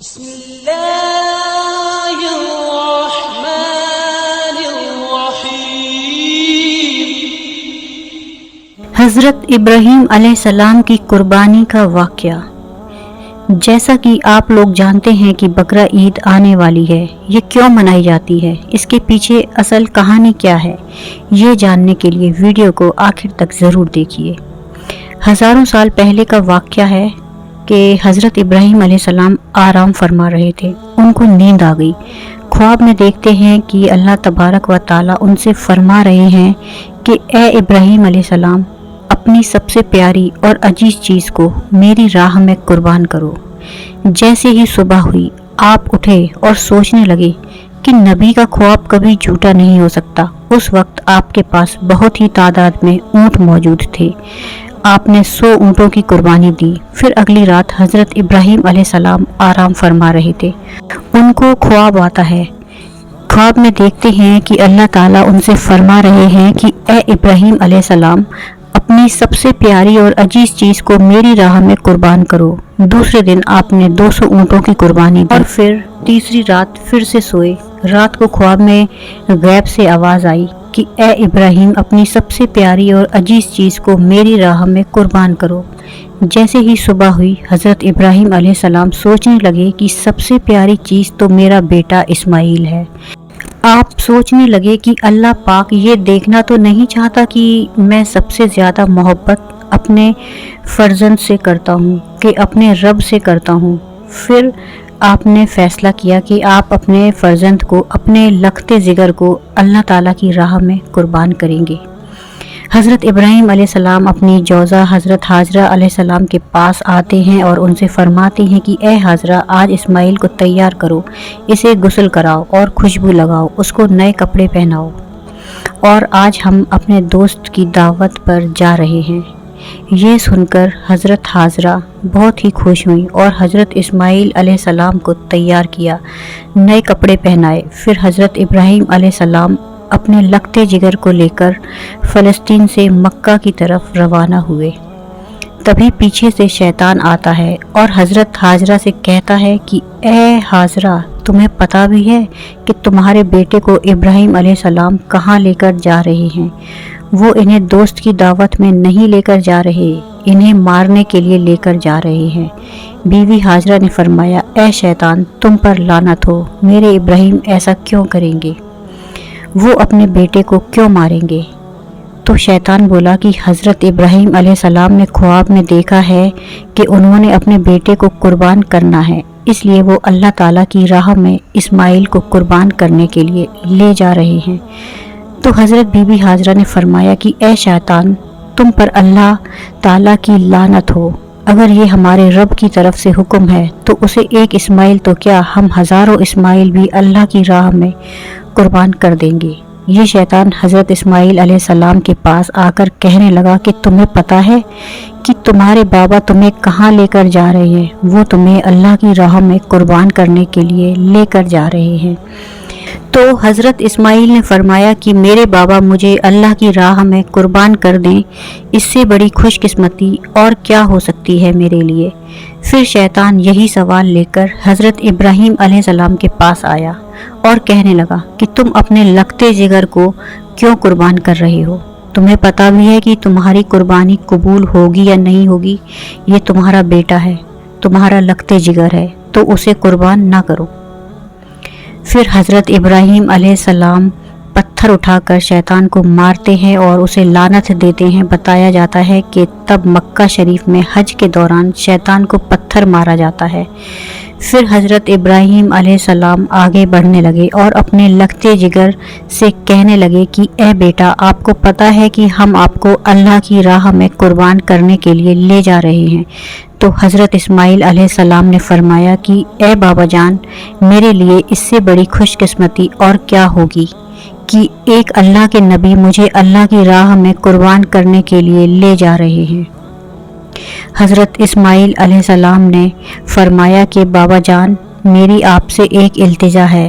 بسم اللہ الرحمن الرحیم۔ حضرت ابراہیم علیہ السلام کی قربانی کا واقعہ۔ جیسا کہ آپ لوگ جانتے ہیں کہ بقرہ عید آنے والی ہے، یہ کیوں منائی جاتی ہے، اس کے پیچھے اصل کہانی کیا ہے، یہ جاننے کے لیے ویڈیو کو آخر تک ضرور دیکھیے۔ ہزاروں سال پہلے کا واقعہ ہے کہ حضرت ابراہیم علیہ السلام آرام فرما رہے تھے، ان کو نیند آ گئی۔ خواب میں دیکھتے ہیں کہ اللہ تبارک و تعالیٰ ان سے فرما رہے ہیں کہ اے ابراہیم علیہ السلام، اپنی سب سے پیاری اور عزیز چیز کو میری راہ میں قربان کرو۔ جیسے ہی صبح ہوئی، آپ اٹھے اور سوچنے لگے کہ نبی کا خواب کبھی جھوٹا نہیں ہو سکتا۔ اس وقت آپ کے پاس بہت ہی تعداد میں اونٹ موجود تھے۔ آپ نے 100 اونٹوں کی قربانی دی۔ پھر اگلی رات حضرت ابراہیم علیہ السلام آرام فرما رہے تھے، ان کو خواب آتا ہے۔ خواب میں دیکھتے ہیں کہ اللہ تعالیٰ ان سے فرما رہے ہیں کہ اے ابراہیم علیہ السلام، اپنی سب سے پیاری اور عزیز چیز کو میری راہ میں قربان کرو۔ دوسرے دن آپ نے 200 اونٹوں کی قربانی دی اور پھر تیسری رات پھر سے سوئے۔ رات کو خواب میں غیب سے آواز آئی کہ اے ابراہیم، اپنی سب سے پیاری اور عزیز چیز کو میری راہ میں قربان کرو۔ جیسے ہی صبح ہوئی، حضرت ابراہیم علیہ السلام سوچنے لگے کہ سب سے پیاری چیز تو میرا بیٹا اسماعیل ہے۔ آپ سوچنے لگے کہ اللہ پاک یہ دیکھنا تو نہیں چاہتا کہ میں سب سے زیادہ محبت اپنے فرزند سے کرتا ہوں کہ اپنے رب سے کرتا ہوں۔ پھر آپ نے فیصلہ کیا کہ آپ اپنے فرزند کو، اپنے لختے جگر کو اللہ تعالیٰ کی راہ میں قربان کریں گے۔ حضرت ابراہیم علیہ السلام اپنی جوزہ حضرت حاجرہ علیہ السلام کے پاس آتے ہیں اور ان سے فرماتے ہیں کہ اے حاجرہ، آج اسماعیل کو تیار کرو، اسے غسل کراؤ اور خوشبو لگاؤ، اس کو نئے کپڑے پہناؤ، اور آج ہم اپنے دوست کی دعوت پر جا رہے ہیں۔ یہ سن کر حضرت حاجرہ بہت ہی خوش ہوئیں اور حضرت اسماعیل علیہ السلام کو تیار کیا، نئے کپڑے پہنائے۔ پھر حضرت ابراہیم علیہ السلام اپنے لختے جگر کو لے کر فلسطین سے مکہ کی طرف روانہ ہوئے۔ تبھی پیچھے سے شیطان آتا ہے اور حضرت حاجرہ سے کہتا ہے کہ اے حاجرہ، تمہیں پتہ بھی ہے کہ تمہارے بیٹے کو ابراہیم علیہ السلام کہاں لے کر جا رہے ہیں؟ وہ انہیں دوست کی دعوت میں نہیں لے کر جا رہے، انہیں مارنے کے لیے لے کر جا رہے ہیں۔ بیوی حاجرہ نے فرمایا، اے شیطان، تم پر لعنت ہو، میرے ابراہیم ایسا کیوں کریں گے؟ وہ اپنے بیٹے کو کیوں ماریں گے؟ تو شیطان بولا کہ حضرت ابراہیم علیہ السلام نے خواب میں دیکھا ہے کہ انہوں نے اپنے بیٹے کو قربان کرنا ہے، اس لیے وہ اللہ تعالیٰ کی راہ میں اسماعیل کو قربان کرنے کے لیے لے جا رہے ہیں۔ تو حضرت بی بی حاجرہ نے فرمایا کہ اے شیطان، تم پر اللہ تعالیٰ کی لعنت ہو، اگر یہ ہمارے رب کی طرف سے حکم ہے تو اسے ایک اسماعیل تو کیا، ہم ہزاروں اسماعیل بھی اللہ کی راہ میں قربان کر دیں گے۔ یہ شیطان حضرت اسماعیل علیہ السلام کے پاس آ کر کہنے لگا کہ تمہیں پتہ ہے کہ تمہارے بابا تمہیں کہاں لے کر جا رہے ہیں؟ وہ تمہیں اللہ کی راہ میں قربان کرنے کے لیے لے کر جا رہے ہیں۔ تو حضرت اسماعیل نے فرمایا کہ میرے بابا مجھے اللہ کی راہ میں قربان کر دیں، اس سے بڑی خوش قسمتی اور کیا ہو سکتی ہے میرے لیے۔ پھر شیطان یہی سوال لے کر حضرت ابراہیم علیہ السلام کے پاس آیا اور کہنے لگا کہ تم اپنے لختے جگر کو کیوں قربان کر رہے ہو؟ تمہیں پتہ بھی ہے کہ تمہاری قربانی قبول ہوگی یا نہیں ہوگی؟ یہ تمہارا بیٹا ہے، تمہارا لختے جگر ہے، تو اسے قربان نہ کرو۔ پھر حضرت ابراہیم علیہ السلام پتھر اٹھا کر شیطان کو مارتے ہیں اور اسے لعنت دیتے ہیں۔ بتایا جاتا ہے کہ تب مکہ شریف میں حج کے دوران شیطان کو پتھر مارا جاتا ہے۔ پھر حضرت ابراہیم علیہ السلام آگے بڑھنے لگے اور اپنے لختے جگر سے کہنے لگے کہ اے بیٹا، آپ کو پتہ ہے کہ ہم آپ کو اللہ کی راہ میں قربان کرنے کے لیے لے جا رہے ہیں۔ تو حضرت اسماعیل علیہ السلام نے فرمایا کہ اے بابا جان، میرے لیے اس سے بڑی خوش قسمتی اور کیا ہوگی کہ ایک اللہ کے نبی مجھے اللہ کی راہ میں قربان کرنے کے لیے لے جا رہے ہیں۔ حضرت اسماعیل علیہ السلام نے فرمایا کہ بابا جان، میری آپ سے ایک التجا ہے،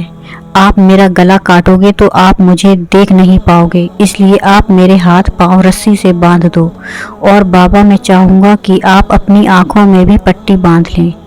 آپ میرا گلا کاٹو گے تو آپ مجھے دیکھ نہیں پاؤ گے، اس لیے آپ میرے ہاتھ پاؤں رسی سے باندھ دو، اور بابا میں چاہوں گا کہ آپ اپنی آنکھوں میں بھی پٹی باندھ لیں